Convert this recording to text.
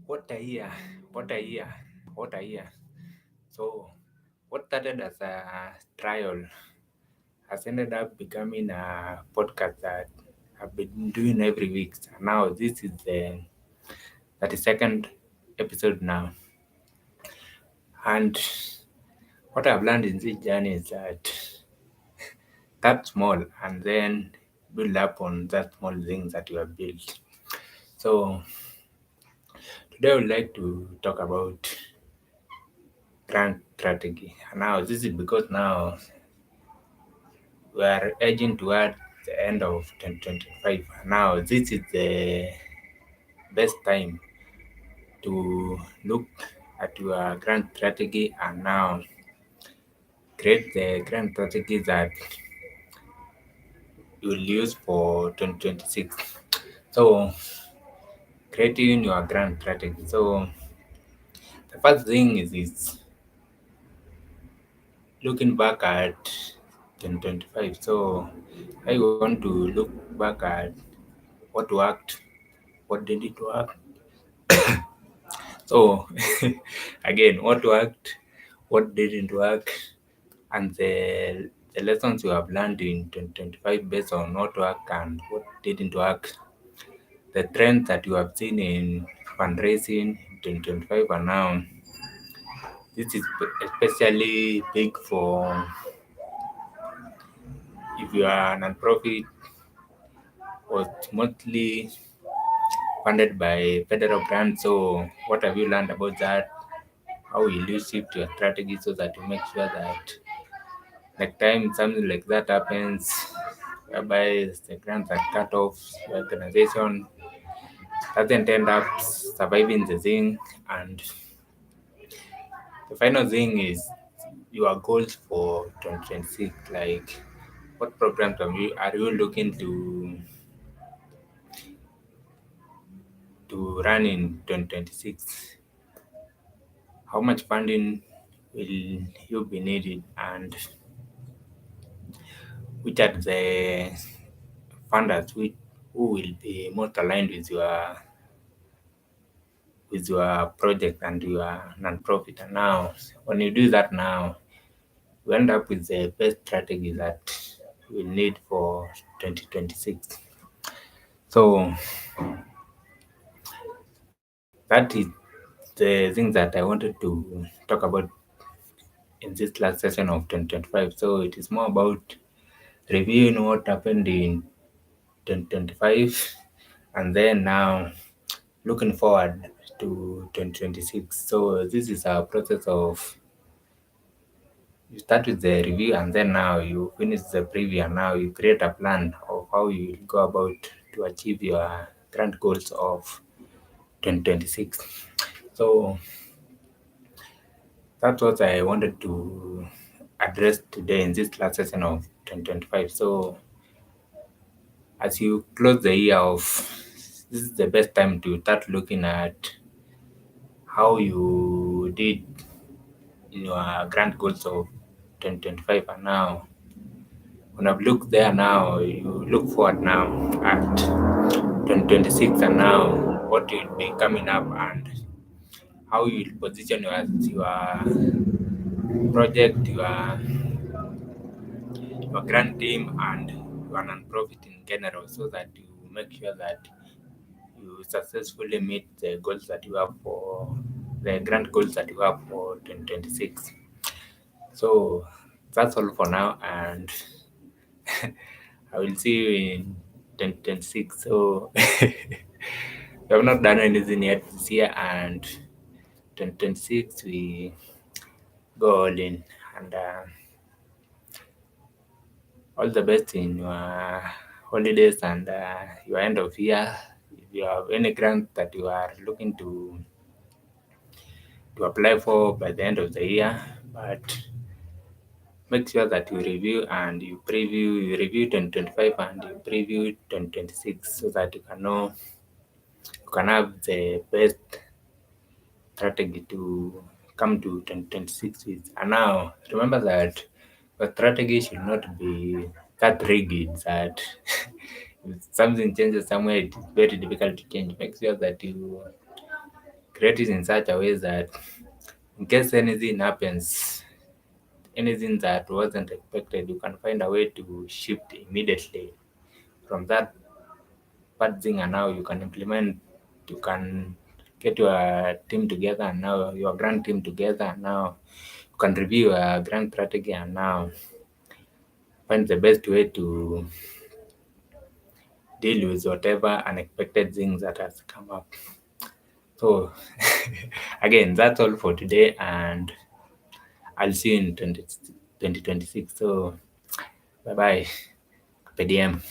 What a year! What a year! What a year! So, what started as a trial has ended up becoming a podcast that I've been doing every week. Now, this is the 32nd episode now. And what I've learned in this journey is that start small and then build up on that small things that you have built. So, today I would like to talk about grant strategy. Now, this is because now we are edging toward the end of 2025. Now, this is the best time to look at your grand strategy and now create the grand strategy that you will use for 2026. So, creating your grand strategy. So, the first thing is looking back at 2025. So, I want to look back at what worked, what didn't work. So, again, what worked, what didn't work, and the lessons you have learned in 2025 based on what worked and what didn't work, the trends that you have seen in fundraising in 2025 and now. This is especially big for if you are a non-profit or mostly funded by federal grants. So, what have you learned about that? How will you shift your strategy so that you make sure that next time something like that happens, whereby the grants are cut off, your organization doesn't end up surviving the thing. And the final thing is your goals for 2026. Like, what programs are you looking to run in 2026? How much funding will you be needed, and which are the funders who will be most aligned with your project and your non-profit. And now, when you do that now, you end up with the best strategy that you will need for 2026. So that is the thing that I wanted to talk about in this last session of 2025. So it is more about reviewing what happened in 2025 and then now looking forward to 2026. So this is a process of you start with the review and then now you finish the preview and now you create a plan of how you will go about to achieve your grand goals of 2026. So that's what I wanted to address today in this last session of 2025. So as you close the year off, this is the best time to start looking at how you did in your grand goals of 2025 and now when I've looked there now, you look forward now at 2026 and now what will be coming up and how you will position your project, your grand team and your non-profit in general so that you make sure that you successfully meet the goals that you have for the grand goals that you have for 2026. So that's all for now and I will see you in 2026. So we have not done anything yet this year and 2026 we go all in and all the best in your holidays and your end of year. If you have any grant that you are looking to apply for by the end of the year, but make sure that you review 2025 and you preview 2026 so that you can have the best strategy to come to 2026 with. And now remember that the strategy should not be that rigid that if something changes somewhere, it is very difficult to change. Make sure that you create it in such a way that in case anything happens, anything that wasn't expected, you can find a way to shift immediately from that bad thing, and now you can implement, you can get your team together, and now your grand team together, and now you can review a grand strategy, and now find the best way to deal with whatever unexpected things that has come up. So again, that's all for today, and I'll see you in 2026. So bye bye, PDM.